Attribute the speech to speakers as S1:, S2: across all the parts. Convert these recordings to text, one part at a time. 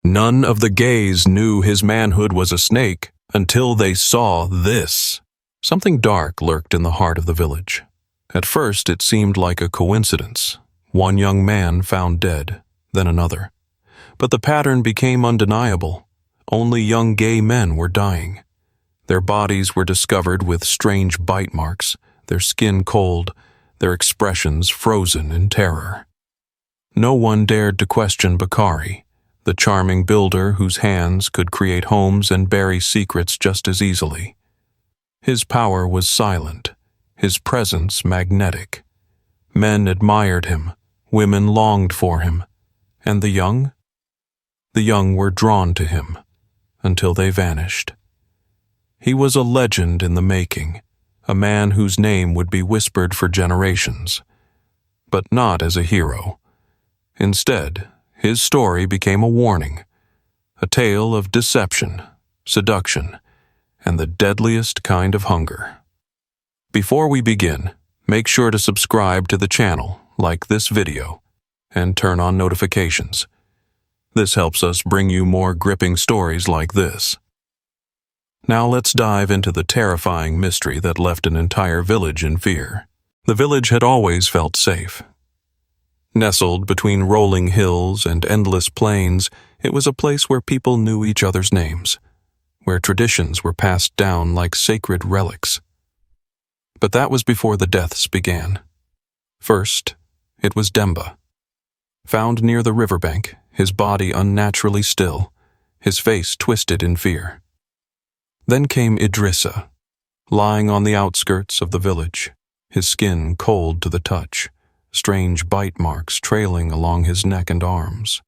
S1: None of the GAYS knew his manhood was a snake until they saw this. Something dark lurked in the heart of the village. At first, it seemed like a coincidence. One young man found dead, then another. But the pattern became undeniable. Only young gay men were dying. Their bodies were discovered with strange bite marks, their skin cold, their expressions frozen in terror. No one dared to question Bakari, the charming builder whose hands could create homes and bury secrets just as easily. His power was silent, his presence magnetic. Men admired him, women longed for him, and the young? The young were drawn to him, until they vanished. He was a legend in the making, a man whose name would be whispered for generations, but not as a hero. Instead, his story became a warning, a tale of deception, seduction, and the deadliest kind of hunger. Before we begin, make sure to subscribe to the channel, like this video, and turn on notifications. This helps us bring you more gripping stories like this. Now let's dive into the terrifying mystery that left an entire village in fear. The village had always felt safe. Nestled between rolling hills and endless plains, it was a place where people knew each other's names, where traditions were passed down like sacred relics. But that was before the deaths began. First, it was Demba. Found near the riverbank, his body unnaturally still, his face twisted in fear. Then came Idrissa, lying on the outskirts of the village, his skin cold to the touch, strange bite marks trailing along his neck and arms.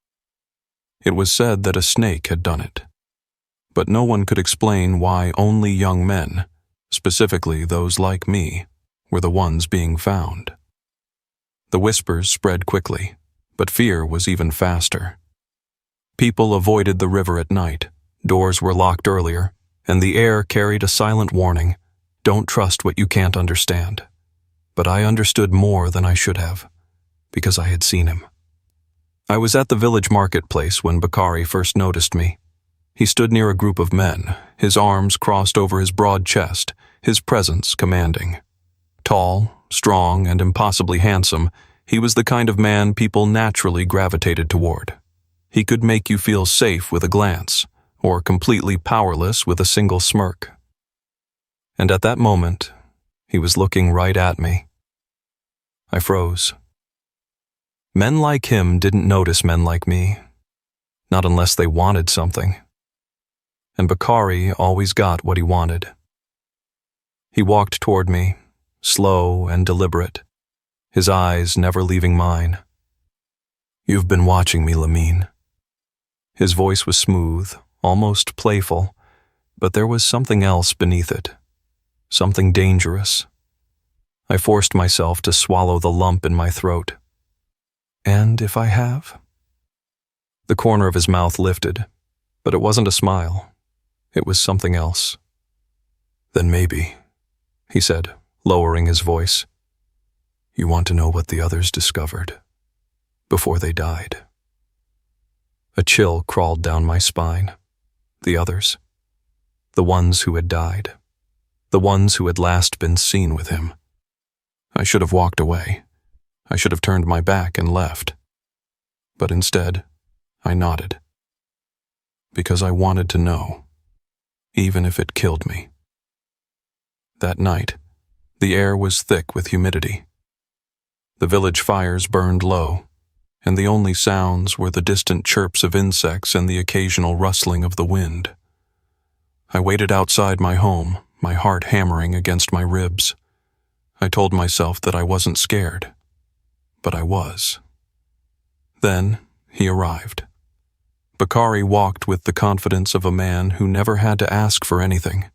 S1: It was said that a snake had done it, but no one could explain why only young men, specifically those like me, were the ones being found. The whispers spread quickly, but fear was even faster. People avoided the river at night, doors were locked earlier, and the air carried a silent warning: don't trust what you can't understand. But I understood more than I should have, because I had seen him. I was at the village marketplace when Bakari first noticed me. He stood near a group of men, his arms crossed over his broad chest, his presence commanding. Tall, strong, and impossibly handsome, he was the kind of man people naturally gravitated toward. He could make you feel safe with a glance, or completely powerless with a single smirk. And at that moment, he was looking right at me. I froze. Men like him didn't notice men like me, not unless they wanted something. And Bakari always got what he wanted. He walked toward me, slow and deliberate, his eyes never leaving mine. "You've been watching me, Lamine." His voice was smooth, almost playful, but there was something else beneath it, something dangerous. I forced myself to swallow the lump in my throat. "And if I have?" The corner of his mouth lifted, but it wasn't a smile. It was something else. "Then maybe," he said, lowering his voice, "you want to know what the others discovered before they died." A chill crawled down my spine. The others. The ones who had died. The ones who had last been seen with him. I should have walked away. I should have turned my back and left. But instead, I nodded. Because I wanted to know, even if it killed me. That night, the air was thick with humidity. The village fires burned low, and the only sounds were the distant chirps of insects and the occasional rustling of the wind. I waited outside my home, my heart hammering against my ribs. I told myself that I wasn't scared, but I was. Then he arrived. Bakari walked with the confidence of a man who never had to ask for anything.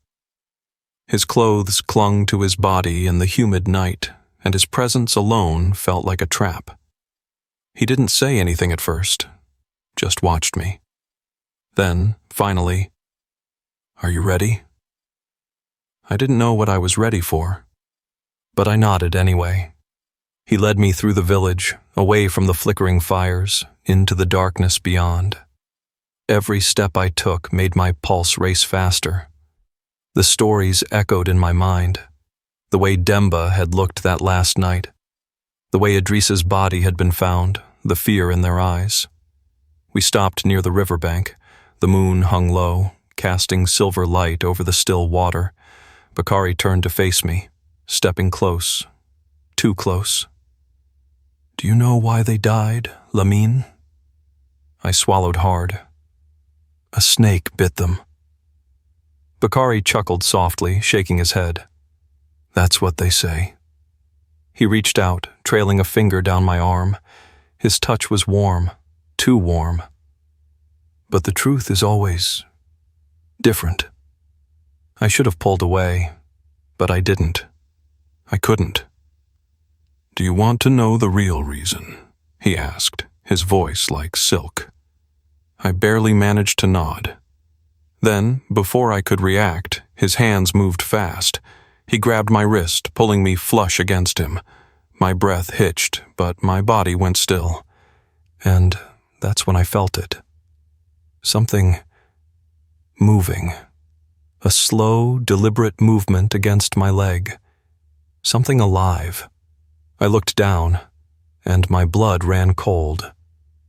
S1: His clothes clung to his body in the humid night, and his presence alone felt like a trap. He didn't say anything at first, just watched me. Then, finally, "Are you ready?" I didn't know what I was ready for, but I nodded anyway. He led me through the village, away from the flickering fires, into the darkness beyond. Every step I took made my pulse race faster. The stories echoed in my mind. The way Demba had looked that last night. The way Idrisa's body had been found, the fear in their eyes. We stopped near the riverbank. The moon hung low, casting silver light over the still water. Bakari turned to face me, stepping close. Too close. "Do you know why they died, Lamine?" I swallowed hard. "A snake bit them." Bakari chuckled softly, shaking his head. "That's what they say." He reached out, trailing a finger down my arm. His touch was warm, too warm. "But the truth is always different." I should have pulled away, but I didn't. I couldn't. "Do you want to know the real reason?" he asked, his voice like silk. I barely managed to nod. Then, before I could react, his hands moved fast. He grabbed my wrist, pulling me flush against him. My breath hitched, but my body went still. And that's when I felt it. Something moving. A slow, deliberate movement against my leg. Something alive. I looked down, and my blood ran cold.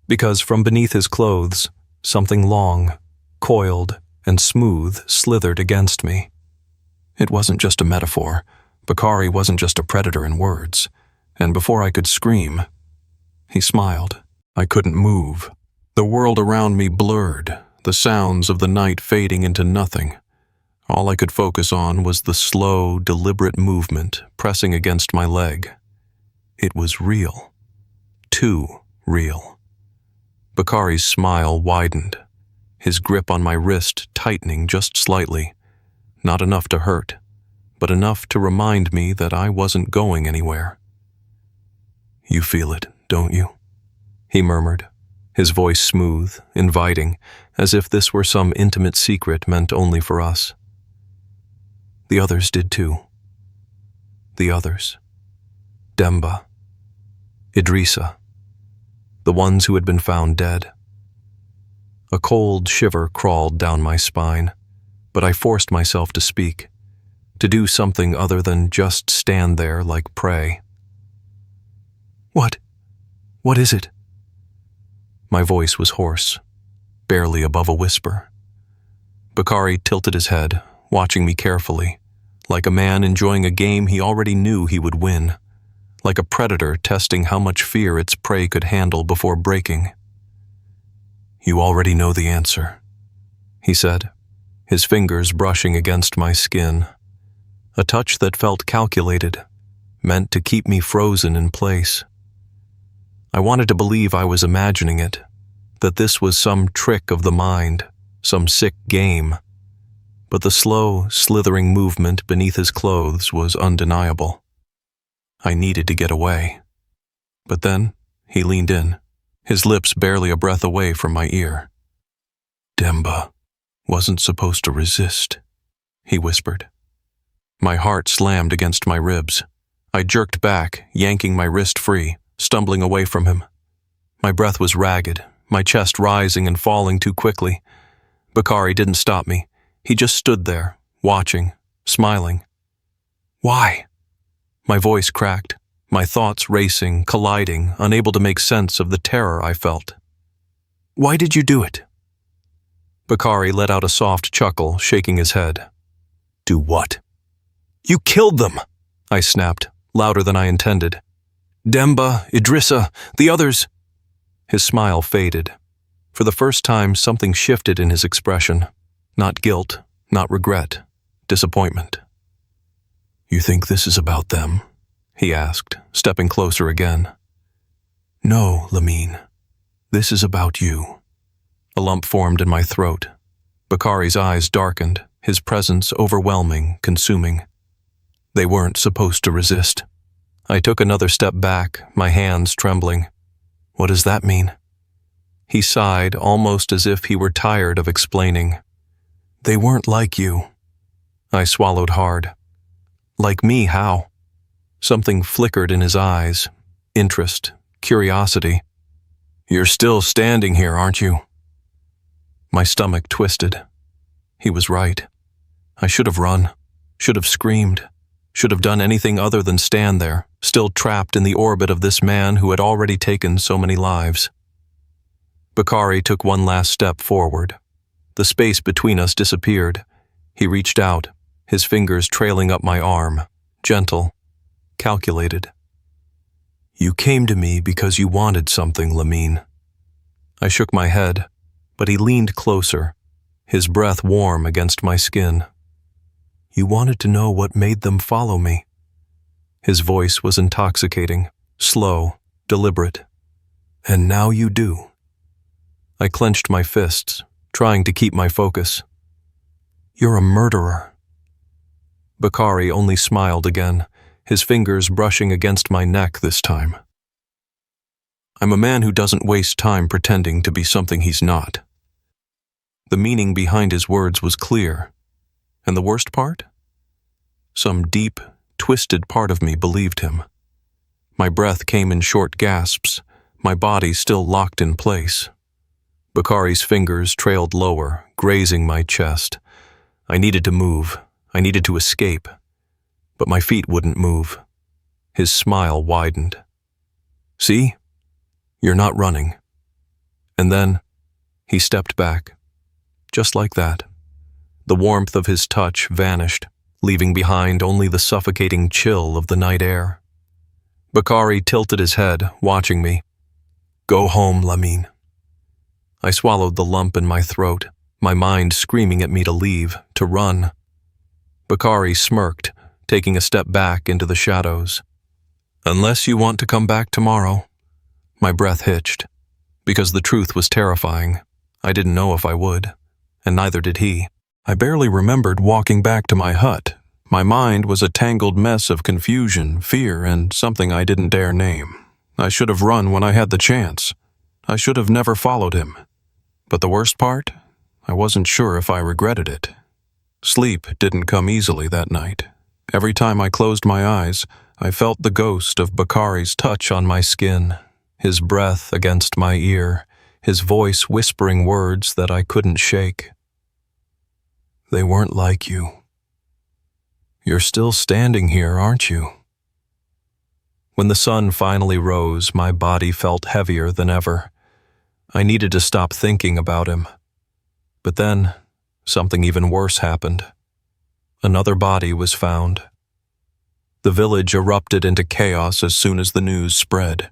S1: Because from beneath his clothes, something long, coiled, and smooth slithered against me. It wasn't just a metaphor. Bakari wasn't just a predator in words. And before I could scream, he smiled. I couldn't move. The world around me blurred, the sounds of the night fading into nothing. All I could focus on was the slow, deliberate movement pressing against my leg. It was real. Too real. Bakari's smile widened, his grip on my wrist tightening just slightly. Not enough to hurt, but enough to remind me that I wasn't going anywhere. "You feel it, don't you?" he murmured, his voice smooth, inviting, as if this were some intimate secret meant only for us. The others did too. The others. Demba. Idrisa. The ones who had been found dead. A cold shiver crawled down my spine, but I forced myself to speak, to do something other than just stand there like prey. What is it?" My voice was hoarse, barely above a whisper. Bakari tilted his head, watching me carefully, like a man enjoying a game he already knew he would win, like a predator testing how much fear its prey could handle before breaking. "You already know the answer," he said, his fingers brushing against my skin. A touch that felt calculated, meant to keep me frozen in place. I wanted to believe I was imagining it, that this was some trick of the mind, some sick game. But the slow, slithering movement beneath his clothes was undeniable. I needed to get away. But then, he leaned in, his lips barely a breath away from my ear. "Demba wasn't supposed to resist," he whispered. My heart slammed against my ribs. I jerked back, yanking my wrist free, stumbling away from him. My breath was ragged, my chest rising and falling too quickly. Bakari didn't stop me. He just stood there, watching, smiling. "Why?" My voice cracked, my thoughts racing, colliding, unable to make sense of the terror I felt. "Why did you do it?" Bakari let out a soft chuckle, shaking his head. "Do what?" "You killed them!" I snapped, louder than I intended. "Demba, Idrisa, the others." His smile faded. For the first time, something shifted in his expression. Not guilt, not regret, disappointment. "You think this is about them?" he asked, stepping closer again. "No, Lamine. This is about you." A lump formed in my throat. Bakari's eyes darkened, his presence overwhelming, consuming. They weren't supposed to resist. I took another step back, my hands trembling. "What does that mean?" He sighed, almost as if he were tired of explaining. "They weren't like you." I swallowed hard. Like me, how? Something flickered in his eyes. Interest, curiosity. "You're still standing here, aren't you?" My stomach twisted. He was right. I should have run, should have screamed, should have done anything other than stand there, still trapped in the orbit of this man who had already taken so many lives. Bakari took one last step forward. The space between us disappeared. He reached out, his fingers trailing up my arm, gentle, calculated. You came to me because you wanted something, Lamine. I shook my head, but he leaned closer, his breath warm against my skin. You wanted to know what made them follow me. His voice was intoxicating, slow, deliberate. And now you do. I clenched my fists, trying to keep my focus. You're a murderer. Bakari only smiled again, his fingers brushing against my neck this time. I'm a man who doesn't waste time pretending to be something he's not. The meaning behind his words was clear. And the worst part? Some deep, twisted part of me believed him. My breath came in short gasps, my body still locked in place. Bakari's fingers trailed lower, grazing my chest. I needed to move. I needed to escape. But my feet wouldn't move. His smile widened. See? You're not running. And then he stepped back. Just like that. The warmth of his touch vanished, leaving behind only the suffocating chill of the night air. Bakari tilted his head, watching me. Go home, Lamine. I swallowed the lump in my throat, my mind screaming at me to leave, to run. Bakari smirked, taking a step back into the shadows. Unless you want to come back tomorrow. My breath hitched, because the truth was terrifying. I didn't know if I would, and neither did he. I barely remembered walking back to my hut. My mind was a tangled mess of confusion, fear, and something I didn't dare name. I should have run when I had the chance. I should have never followed him. But the worst part? I wasn't sure if I regretted it. Sleep didn't come easily that night. Every time I closed my eyes, I felt the ghost of Bakari's touch on my skin, his breath against my ear, his voice whispering words that I couldn't shake. They weren't like you. You're still standing here, aren't you? When the sun finally rose, my body felt heavier than ever. I needed to stop thinking about him. But then, something even worse happened. Another body was found. The village erupted into chaos as soon as the news spread.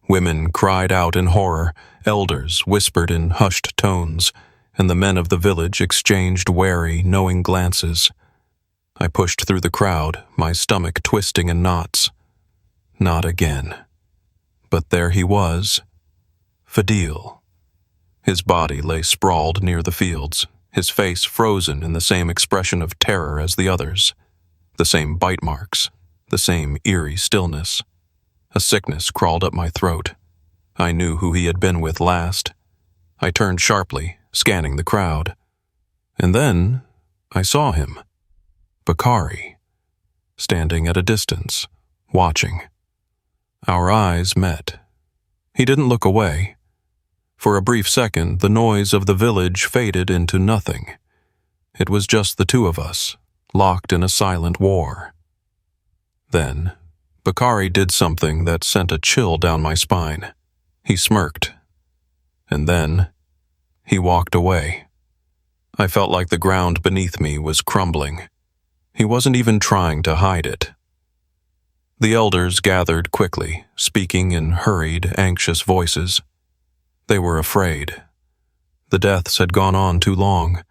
S1: Women cried out in horror, elders whispered in hushed tones, and the men of the village exchanged wary, knowing glances. I pushed through the crowd, my stomach twisting in knots. Not again. But there he was, Fadil. His body lay sprawled near the fields, his face frozen in the same expression of terror as the others. The same bite marks, the same eerie stillness. A sickness crawled up my throat. I knew who he had been with last. I turned sharply, scanning the crowd. And then I saw him. Bakari, standing at a distance, watching. Our eyes met. He didn't look away. For a brief second, the noise of the village faded into nothing. It was just the two of us, locked in a silent war. Then, Bakari did something that sent a chill down my spine. He smirked. And then, he walked away. I felt like the ground beneath me was crumbling. He wasn't even trying to hide it. The elders gathered quickly, speaking in hurried, anxious voices. They were afraid. The deaths had gone on too long,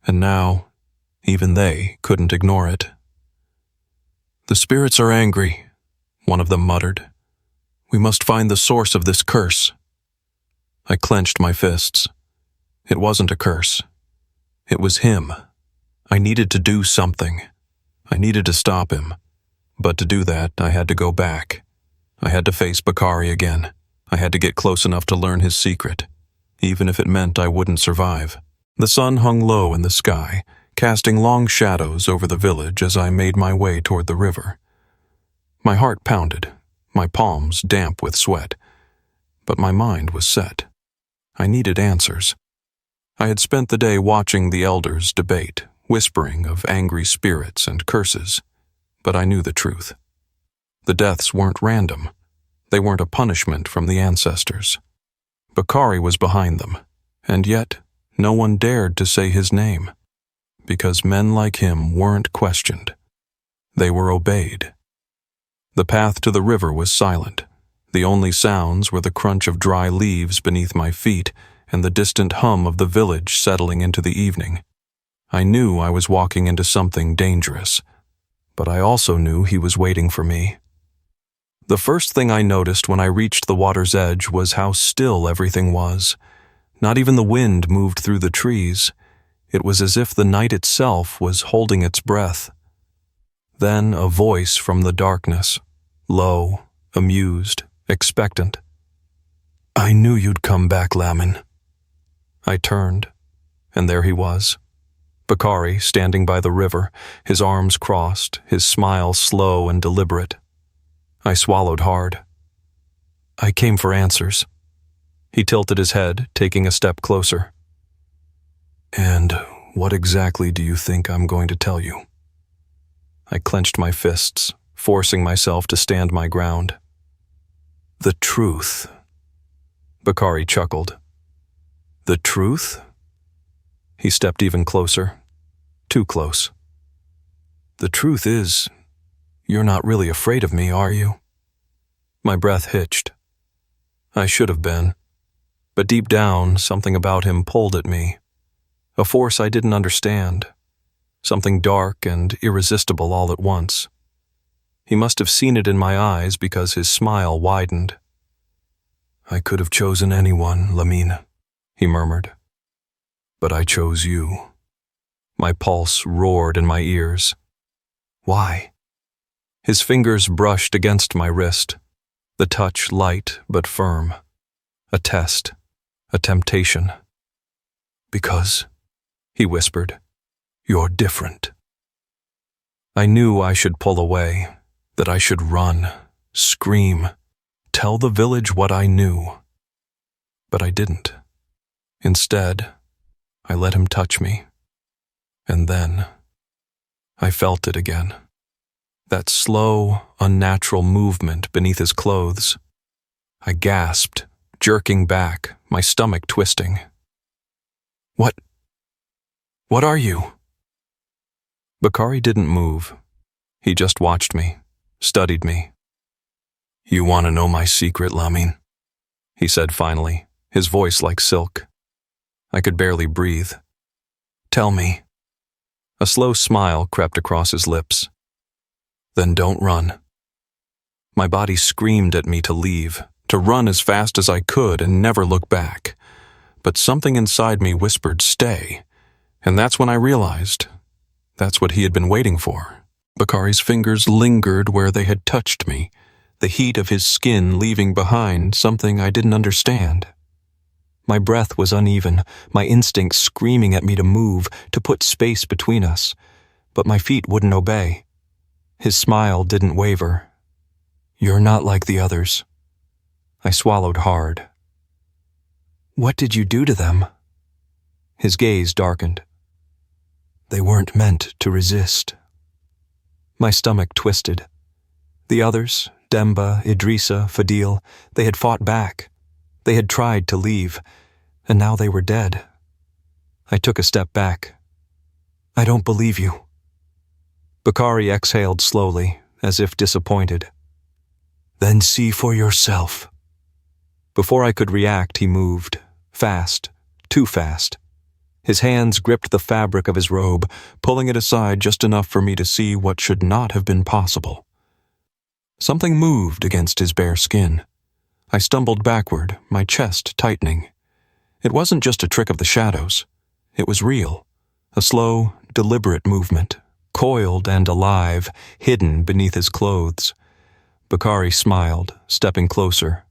S1: and now, even they couldn't ignore it. The spirits are angry, one of them muttered. We must find the source of this curse. I clenched my fists. It wasn't a curse. It was him. I needed to do something. I needed to stop him. But to do that, I had to go back. I had to face Bakari again. I had to get close enough to learn his secret, even if it meant I wouldn't survive. The sun hung low in the sky, casting long shadows over the village as I made my way toward the river. My heart pounded, my palms damp with sweat, but my mind was set. I needed answers. I had spent the day watching the elders debate, whispering of angry spirits and curses, but I knew the truth. The deaths weren't random. They weren't a punishment from the ancestors. Bakari was behind them, and yet no one dared to say his name, because men like him weren't questioned. They were obeyed. The path to the river was silent. The only sounds were the crunch of dry leaves beneath my feet and the distant hum of the village settling into the evening. I knew I was walking into something dangerous, but I also knew he was waiting for me. The first thing I noticed when I reached the water's edge was how still everything was. Not even the wind moved through the trees. It was as if the night itself was holding its breath. Then a voice from the darkness, low, amused, expectant. "I knew you'd come back, Lamin." I turned, and there he was. Bakari, standing by the river, his arms crossed, his smile slow and deliberate. I swallowed hard. "I came for answers." He tilted his head, taking a step closer. "And what exactly do you think I'm going to tell you?" I clenched my fists, forcing myself to stand my ground. "The truth." Bakari chuckled. "The truth?" He stepped even closer. Too close. "The truth is, you're not really afraid of me, are you?" My breath hitched. I should have been. But deep down, something about him pulled at me. A force I didn't understand. Something dark and irresistible all at once. He must have seen it in my eyes because his smile widened. "I could have chosen anyone, Lamin," he murmured. "But I chose you." My pulse roared in my ears. "Why?" His fingers brushed against my wrist, the touch light but firm. A test, a temptation. "Because," he whispered, "you're different." I knew I should pull away, that I should run, scream, tell the village what I knew. But I didn't. Instead, I let him touch me. And then, I felt it again. That slow, unnatural movement beneath his clothes. I gasped, jerking back, my stomach twisting. What are you?" Bakari didn't move. He just watched me, studied me. "You want to know my secret, Lamin?" he said finally, his voice like silk. I could barely breathe. "Tell me." A slow smile crept across his lips. "Then don't run." My body screamed at me to leave, to run as fast as I could and never look back. But something inside me whispered, "Stay." And that's when I realized that's what he had been waiting for. Bakari's fingers lingered where they had touched me, the heat of his skin leaving behind something I didn't understand. My breath was uneven, my instincts screaming at me to move, to put space between us, but my feet wouldn't obey. His smile didn't waver. "You're not like the others." I swallowed hard. "What did you do to them?" His gaze darkened. "They weren't meant to resist." My stomach twisted. The others, Demba, Idrissa, Fadil, they had fought back. They had tried to leave, and now they were dead. I took a step back. "I don't believe you." Bakari exhaled slowly, as if disappointed. "Then see for yourself." Before I could react, he moved, fast, too fast. His hands gripped the fabric of his robe, pulling it aside just enough for me to see what should not have been possible. Something moved against his bare skin. I stumbled backward, my chest tightening. It wasn't just a trick of the shadows. It was real. A slow, deliberate movement, coiled and alive, hidden beneath his clothes. Bakari smiled, stepping closer.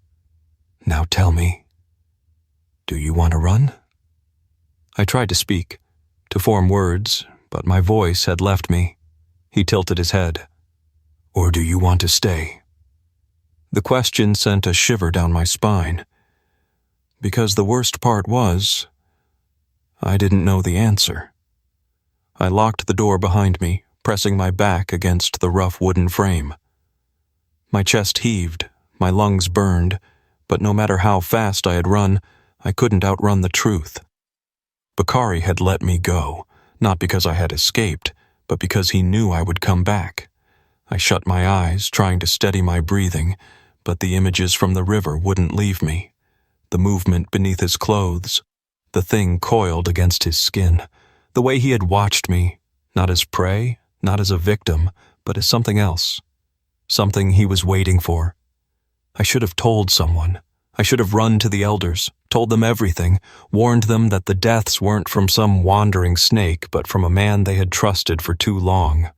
S1: "Now tell me, do you want to run?" I tried to speak, to form words, but my voice had left me. He tilted his head. "Or do you want to stay?" The question sent a shiver down my spine. Because the worst part was, I didn't know the answer. I locked the door behind me, pressing my back against the rough wooden frame. My chest heaved, my lungs burned, but no matter how fast I had run, I couldn't outrun the truth. Bakari had let me go, not because I had escaped, but because he knew I would come back. I shut my eyes, trying to steady my breathing, but the images from the river wouldn't leave me. The movement beneath his clothes, the thing coiled against his skin, the way he had watched me, not as prey, not as a victim, but as something else. Something he was waiting for. I should have told someone. I should have run to the elders, told them everything, warned them that the deaths weren't from some wandering snake, but from a man they had trusted for too long.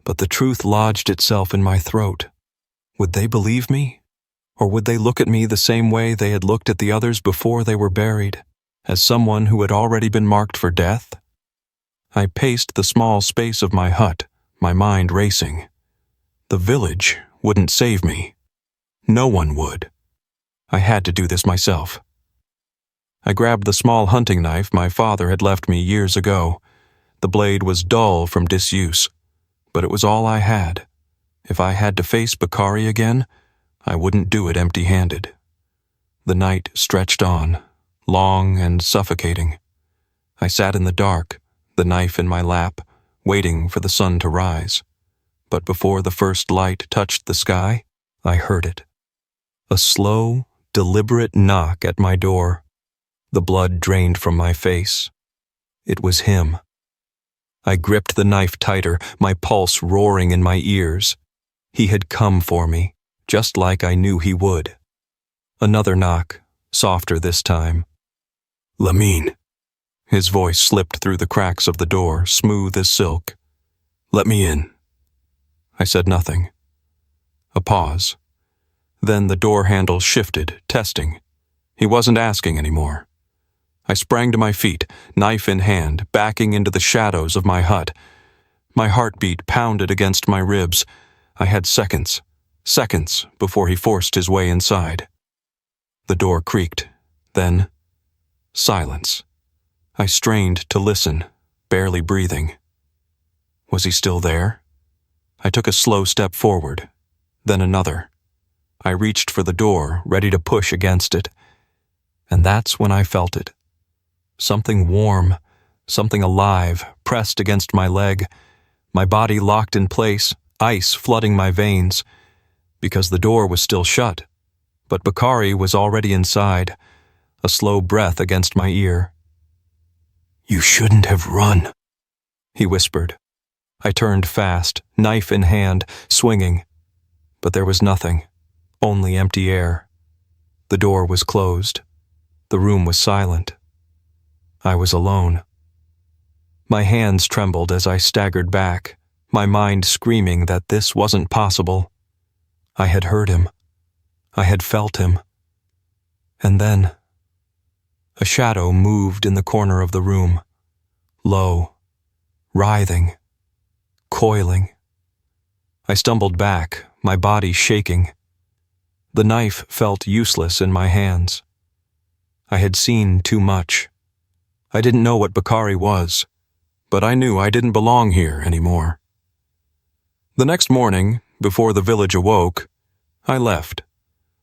S1: But the truth lodged itself in my throat. Would they believe me? Or would they look at me the same way they had looked at the others before they were buried, as someone who had already been marked for death? I paced the small space of my hut, my mind racing. The village wouldn't save me. No one would. I had to do this myself. I grabbed the small hunting knife my father had left me years ago. The blade was dull from disuse, but it was all I had. If I had to face Bakari again, I wouldn't do it empty-handed. The night stretched on, long and suffocating. I sat in the dark, the knife in my lap, waiting for the sun to rise. But before the first light touched the sky, I heard it. A slow, deliberate knock at my door. The blood drained from my face. It was him. I gripped the knife tighter, my pulse roaring in my ears. He had come for me, just like I knew he would. Another knock, softer this time. "Lamine." His voice slipped through the cracks of the door, smooth as silk. "Let me in." I said nothing. A pause. Then the door handle shifted, testing. He wasn't asking anymore. I sprang to my feet, knife in hand, backing into the shadows of my hut. My heartbeat pounded against my ribs. I had seconds before he forced his way inside. The door creaked, then silence. I strained to listen, barely breathing. Was he still there? I took a slow step forward, then another. I reached for the door, ready to push against it. And that's when I felt it. Something warm, something alive, pressed against my leg. My body locked in place, ice flooding my veins. Because the door was still shut. But Bakari was already inside, a slow breath against my ear. "You shouldn't have run," he whispered. I turned fast, knife in hand, swinging. But there was nothing, only empty air. The door was closed. The room was silent. I was alone. My hands trembled as I staggered back, my mind screaming that this wasn't possible. I had heard him. I had felt him. And then, a shadow moved in the corner of the room, low, writhing, coiling. I stumbled back, my body shaking. The knife felt useless in my hands. I had seen too much. I didn't know what Bakari was, but I knew I didn't belong here anymore. The next morning, before the village awoke, I left.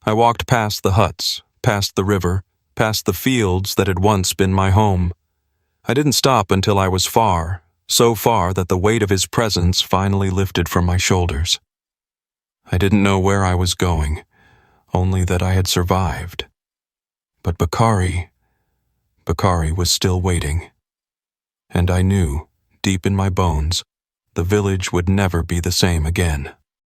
S1: I walked past the huts, past the river, past the fields that had once been my home. I didn't stop until I was far, so far that the weight of his presence finally lifted from my shoulders. I didn't know where I was going, only that I had survived. But Bakari was still waiting. And I knew, deep in my bones, the village would never be the same again.